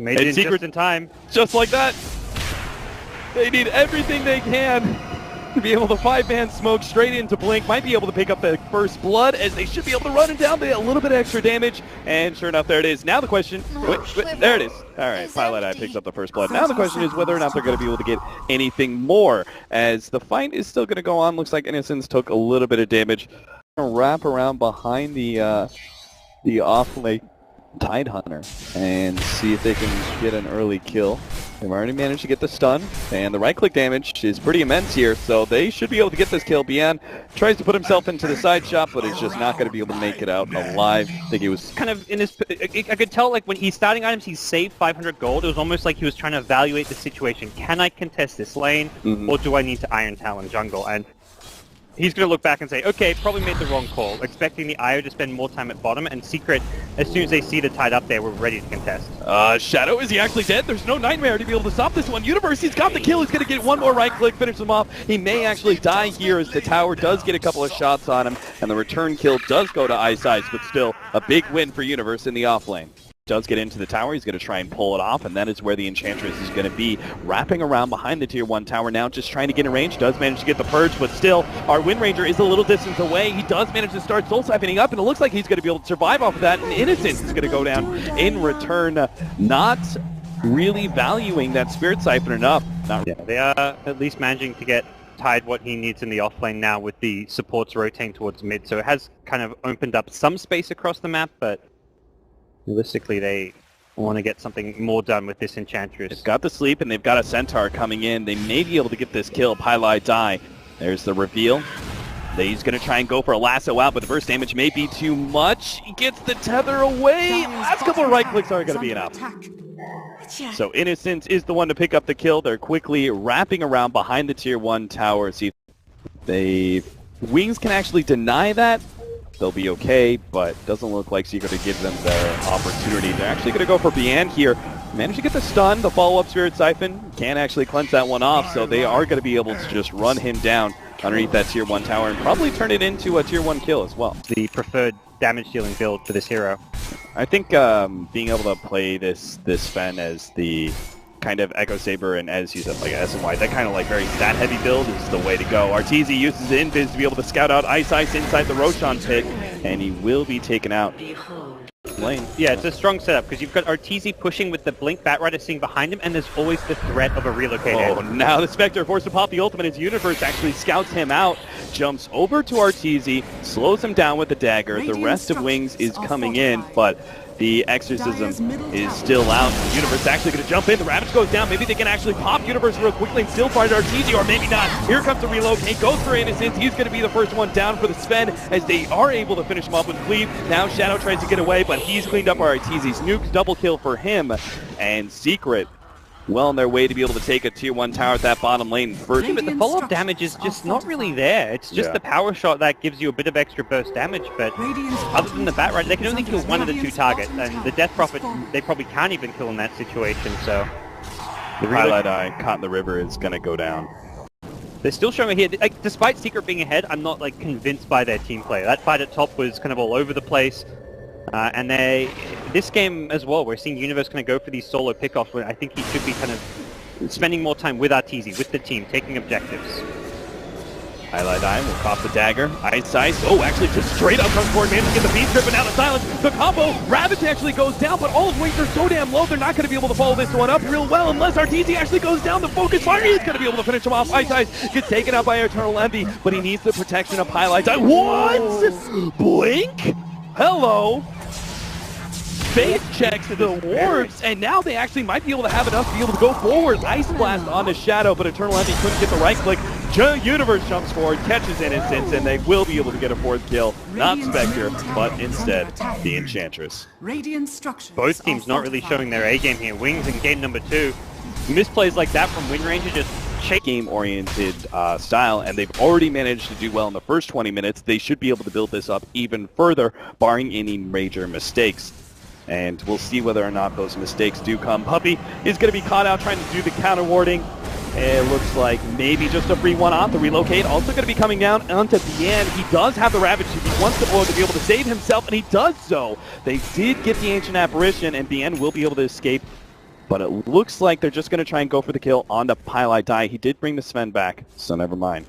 Made it Secret just in time. Just like that. They need everything they can to be able to 5-man smoke straight into Blink. Might be able to pick up the first blood, as they should be able to run it down. They get a little bit of extra damage, and sure enough, there it is. Now the question, there it is. All right, Pilot Eye picks up the first blood. Now the question is whether or not they're going to be able to get anything more, as the fight is still going to go on. Looks like Innocence took a little bit of damage. Wrap around behind the off-lane Tidehunter and see if they can get an early kill. They've already managed to get the stun, and the right-click damage is pretty immense here, so they should be able to get this kill. Bian tries to put himself into the side shot, but is just not going to be able to make it out alive. I think he was kind of in his... I could tell, like, when he's starting items, he saved 500 gold. It was almost like he was trying to evaluate the situation. Can I contest this lane, or do I need to Iron Talon jungle? And he's going to look back and say, okay, probably made the wrong call, expecting the IO to spend more time at bottom, and Secret, as soon as they see the Tide up there, we're ready to contest. Shadow, is he actually dead? There's no Nightmare to be able to stop this one. Universe, he's got the kill. He's going to get one more right click, finish him off. He may actually die here, as the tower does get a couple of shots on him, and the return kill does go to Ice Ice, but still a big win for Universe in the off lane. Does get into the tower, he's going to try and pull it off, and that is where the Enchantress is going to be, wrapping around behind the Tier 1 tower now, just trying to get in range. Does manage to get the Purge, but still, our Wind Ranger is a little distance away. He does manage to start Soul Siphoning up, and it looks like he's going to be able to survive off of that, and Innocence is going to go down in return, not really valuing that Spirit Siphon enough. They are at least managing to get Tide what he needs in the off lane now, with the supports rotating towards mid, so it has kind of opened up some space across the map, but realistically, they want to get something more done with this Enchantress. They've got the sleep, and they've got a Centaur coming in. They may be able to get this kill. Pylai die. There's the reveal. He's going to try and go for a lasso out, but the burst damage may be too much. He gets the tether away. Last couple of right clicks aren't going to be enough. So Innocence is the one to pick up the kill. They're quickly wrapping around behind the Tier 1 tower. See if Wings can actually deny that. They'll be okay, but doesn't look like Secret to give them their opportunity. They're actually going to go for Bian here. Managed to get the stun, the follow-up Spirit Siphon. Can't actually cleanse that one off, so they are going to be able to just run him down underneath that Tier 1 tower and probably turn it into a Tier 1 kill as well. The preferred damage-dealing build for this hero. I think being able to play this Fen as the kind of Echo Saber, and as you said, like SNY, that kind of like very stat-heavy build is the way to go. Arteezy uses the Invis to be able to scout out Ice Ice inside the Roshan pit, and he will be taken out. Lane. Yeah, it's a strong setup, because you've got Arteezy pushing with the Blink Batrider sitting behind him, and there's always the threat of a relocate. Oh, now the Spectre forced to pop the ultimate as Universe actually scouts him out, jumps over to Arteezy, slows him down with the dagger. The rest of Wings is coming in, but the Exorcism is still out. Universe actually going to jump in. The Ravage goes down. Maybe they can actually pop Universe real quickly and still find Arteezy, or maybe not. Here comes the relocate. Goes for Innocence. He's going to be the first one down for the Sven, as they are able to finish him up with Cleave. Now Shadow tries to get away, but he's cleaned up Arteezy's nukes. Double kill for him. And Secret, well on their way to be able to take a Tier 1 tower at that bottom lane first. Yeah, but the follow-up damage is just not really there. It's just the power shot that gives you a bit of extra burst damage, but other than the Batrider, they can only kill one of the two targets, and the Death Prophet, they probably can't even kill in that situation, so... The Highlight Eye caught in the river is going to go down. They're still showing here, like, despite Secret being ahead, I'm not like convinced by their team play. That fight at top was kind of all over the place. And this game as well, we're seeing Universe kind of go for these solo pickoffs where I think he should be kind of spending more time with Arteezy, with the team, taking objectives. Highlight Eye will cop the dagger. Ice Ice. Oh, actually just straight up comes forward, managed to get the beat trip, and now the silence. The combo, Ravage actually goes down, but all his wings are so damn low, they're not going to be able to follow this one up real well unless Arteezy actually goes down. The focus fire, he's going to be able to finish him off. Ice Ice gets taken out by Eternal Envy, but he needs the protection of Highlight Eye. What? Blink? Hello? Face checks the warps, and now they actually might be able to have enough to be able to go forward. Ice Blast on the Shadow, but Eternal Envy couldn't get the right click. Universe jumps forward, catches Innocence, and they will be able to get a fourth kill. Not Spectre, but instead the Enchantress. Both teams not really showing their A-game here. Wings in game number 2. Misplays like that from Wind Ranger just game-oriented style, and they've already managed to do well in the first 20 minutes. They should be able to build this up even further, barring any major mistakes. And we'll see whether or not those mistakes do come. Puppy is going to be caught out trying to do the counter warding. It looks like maybe just a free one-off. The relocate also going to be coming down onto Bian. He does have the Ravage if he wants the blow to be able to save himself, and he does so. They did get the Ancient Apparition, and Bian will be able to escape But it looks like they're just going to try and go for the kill on the Pylai Die. He did bring the Sven back, so never mind.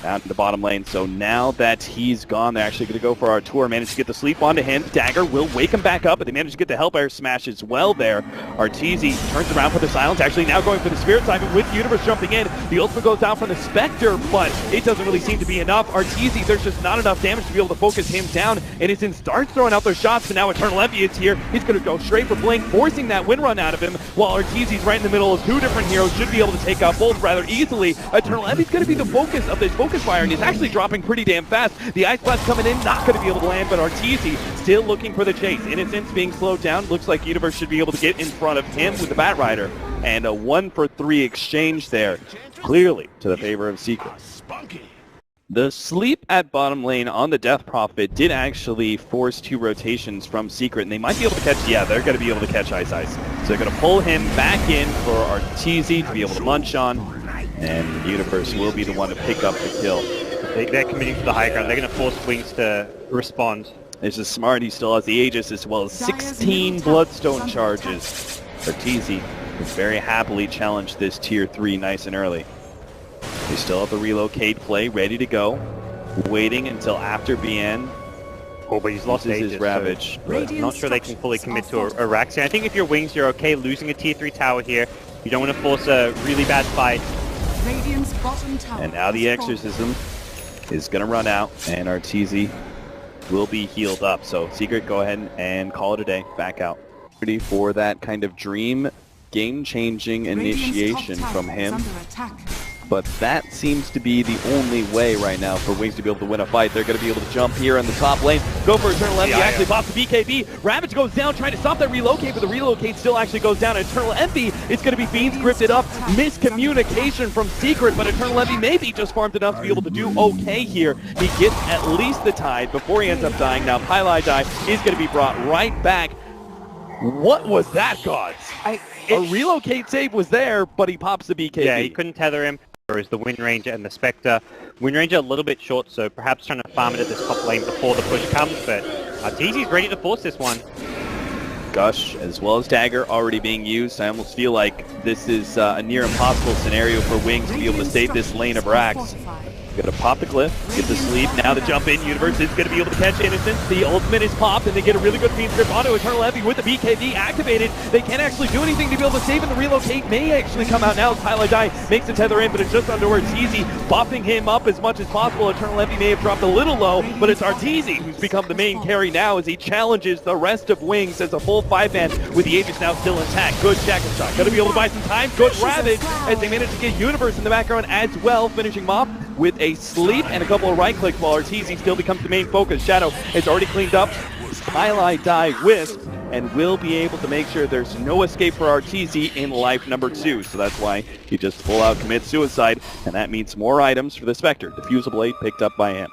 Down to the bottom lane, so now that he's gone, they're actually going to go for Artur. Managed to get the sleep onto him. Dagger will wake him back up, but they managed to get the Hellfire Smash as well there. Arteezy turns around for the silence, actually now going for the Spirit Siphon with Universe jumping in. The ultimate goes down from the Spectre, but it doesn't really seem to be enough. Arteezy, there's just not enough damage to be able to focus him down, and it's in starts throwing out those shots, but now Eternal Envy is here. He's going to go straight for Blink, forcing that win run out of him, while Arteezy's right in the middle of two different heroes, should be able to take out both rather easily. Eternal Envy's going to be the focus of this focus fire, and he's actually dropping pretty damn fast. The Ice Blast coming in, not going to be able to land, but Arteezy still looking for the chase. Innocence being slowed down. Looks like Universe should be able to get in front of him with the Bat Rider. And a 1-for-3 exchange there, clearly to the favor of Secret. The sleep at bottom lane on the Death Prophet did actually force 2 rotations from Secret, and they might be able to catch, yeah, they're going to be able to catch Ice. So they're going to pull him back in for Arteezy to be able to munch on, and Universe will be the one to pick up the kill. They're committing to the high ground. They're going to force Wings to respond. This is smart. He still has the Aegis as well as 16 Bloodstone charges. Arteezy has very happily challenged this tier 3 nice and early. They still have the relocate play ready to go. Waiting until after BN. Oh, but he's lost Aegis. His Ravage. So not sure they can fully commit to a Raxi. I think if you're Wings, you're okay losing a tier 3 tower here. You don't want to force a really bad fight. And now the Exorcism is going to run out, and Arteezy will be healed up. So Secret, go ahead and call it a day. Back out. Ready for that kind of dream, game-changing initiation from him. But that seems to be the only way right now for Wings to be able to win a fight. They're going to be able to jump here in the top lane. Go for Eternal Envy. Actually pops the BKB. Ravage goes down trying to stop that relocate, but the relocate still actually goes down. Eternal Envy, it's going to be Fiends scripted up. Miscommunication from Secret, but Eternal Envy maybe just farmed enough to be able to do okay here. He gets at least the tide before he ends up dying. Now Pylai Die is going to be brought right back. What was that, gods? A relocate save was there, but he pops the BKB. Yeah, he couldn't tether him. Whereas the Wind Ranger and the Spectre. Wind Ranger a little bit short, so perhaps trying to farm it at this top lane before the push comes, but Arteezy's ready to force this one. Gush, as well as Dagger, already being used. I almost feel like this is a near impossible scenario for Wings to be able to save this lane of Rax. Gonna pop the Glyph, get the sleep, now the jump in. Universe is gonna be able to catch Innocence. The ultimate is popped, and they get a really good Fiend Grip onto Eternal Envy with the BKB activated. They can't actually do anything to be able to save him. The relocate may actually come out now as Pylai Die makes the tether in, but it's just under Arteezy, buffing him up as much as possible. Eternal Envy may have dropped a little low, but it's Arteezy who's become the main carry now as he challenges the rest of Wings as a full 5-man with the Aegis now still intact. Good jacket shot, gonna be able to buy some time. Good Ravage as they manage to get Universe in the background as well, finishing him off with a sleep and a couple of right clicks while Arteezy still becomes the main focus. Shadow is already cleaned up. Pylai Die Wisp and will be able to make sure there's no escape for Arteezy in life number 2. So that's why he just full out commits suicide, and that means more items for the Spectre. Diffusal Blade picked up by him.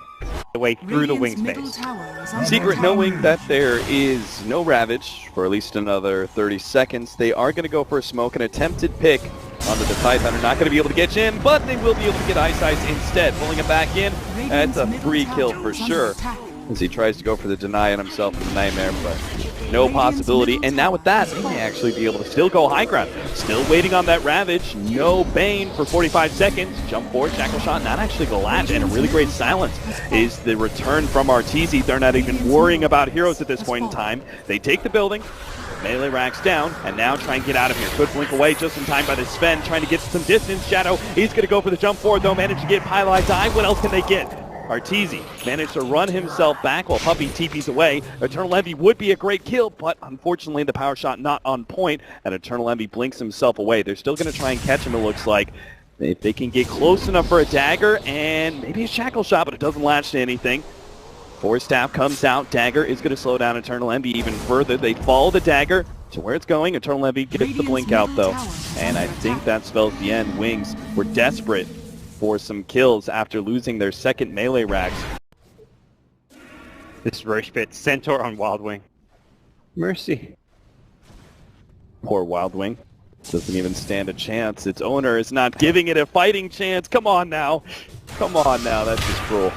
The way through the wing space. Secret knowing that there is no Ravage for at least another 30 seconds, they are going to go for a smoke, an attempted pick onto the Tidehunter. Not going to be able to get Jim, but they will be able to get Ice instead. Pulling him back in, that's a 3 kill for sure. As he tries to go for the deny on himself with the Nightmare, but no possibility. And now with that, they may actually be able to still go high ground. Still waiting on that Ravage. No Bane for 45 seconds. Jump forward, Shackle Shot, not actually the latch, and a really great silence is the return from Arteezy. They're not even worrying about heroes at this point in time. They take the building. Melee racks down, and now try and get out of here. Good blink away just in time by the Sven, trying to get some distance. Shadow, he's going to go for the jump forward, though. Managed to get Pylai Die. What else can they get? Arteezy managed to run himself back while Puppey TP's away. Eternal Envy would be a great kill, but unfortunately the power shot not on point, and Eternal Envy blinks himself away. They're still going to try and catch him, it looks like. If they can get close enough for a dagger, and maybe a shackle shot, but it doesn't latch to anything. Force Staff comes out. Dagger is going to slow down Eternal Envy even further. They follow the dagger to where it's going. Eternal Envy gets the blink out, though. And I think that spells the end. Wings were desperate for some kills after losing their second melee racks. This Roche Pit, Centaur on Wild Wing. Mercy. Poor Wild Wing. Doesn't even stand a chance. Its owner is not giving it a fighting chance. Come on now. Come on now. That's just cruel.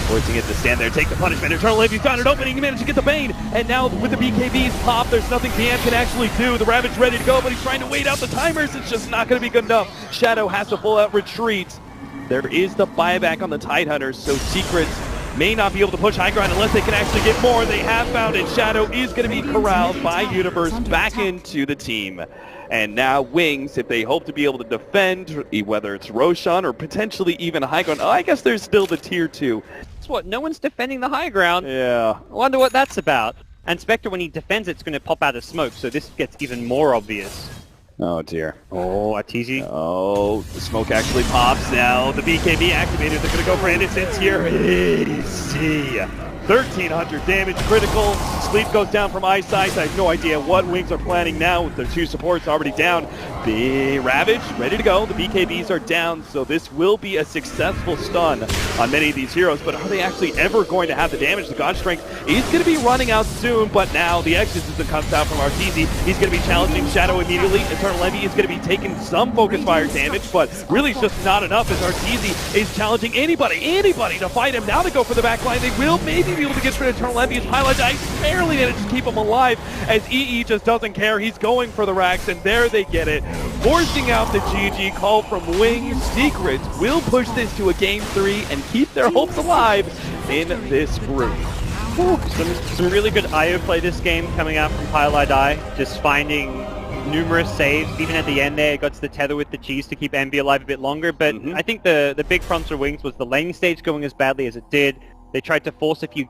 Forcing it to stand there, take the punishment. Eternal Envy found an opening, he managed to get the Bane. And now with the BKBs pop, there's nothing PM can actually do. The Ravage ready to go, but he's trying to wait out the timers. It's just not going to be good enough. Shadow has to pull out retreat. There is the buyback on the Tidehunters, so Secrets may not be able to push high ground unless they can actually get more. They have found it. Shadow is going to be corralled by Universe back into the team. And now Wings, if they hope to be able to defend, whether it's Roshan or potentially even high ground. Oh, I guess there's still the tier 2. That's what, no one's defending the high ground. Yeah. I wonder what that's about. And Spectre, when he defends, it's going to pop out of smoke, so this gets even more obvious. Oh dear. Oh, Arteezy. Oh, the smoke actually pops now. The BKB activated. They're going to go for innocence here. Easy. 1,300 damage, critical. Sleep goes down from Eyesight. I have no idea what Wings are planning now with their 2 supports already down. The Ravage ready to go. The BKBs are down, so this will be a successful stun on many of these heroes. But are they actually ever going to have the damage? The God Strength is going to be running out soon, but now the exorcism comes out from Arteezy. He's going to be challenging Shadow immediately. Eternal Envy is going to be taking some focus fire damage, but really it's just not enough as Arteezy is challenging anybody to fight him. Now they go for the back line. They will maybe be able to get rid of Eternal Envy. His Highlight Ice barely managed to keep him alive as EE just doesn't care. He's going for the racks, and there they get it. Forcing out the GG call from Wings. Secrets will push this to a Game 3 and keep their hopes alive in this group. Some really good IO play this game coming out from Highlight Eye. Just finding numerous saves. Even at the end there, it got to the tether with the cheese to keep Envy alive a bit longer. But I think the big problem for Wings was the lane stage going as badly as it did. They tried to force a few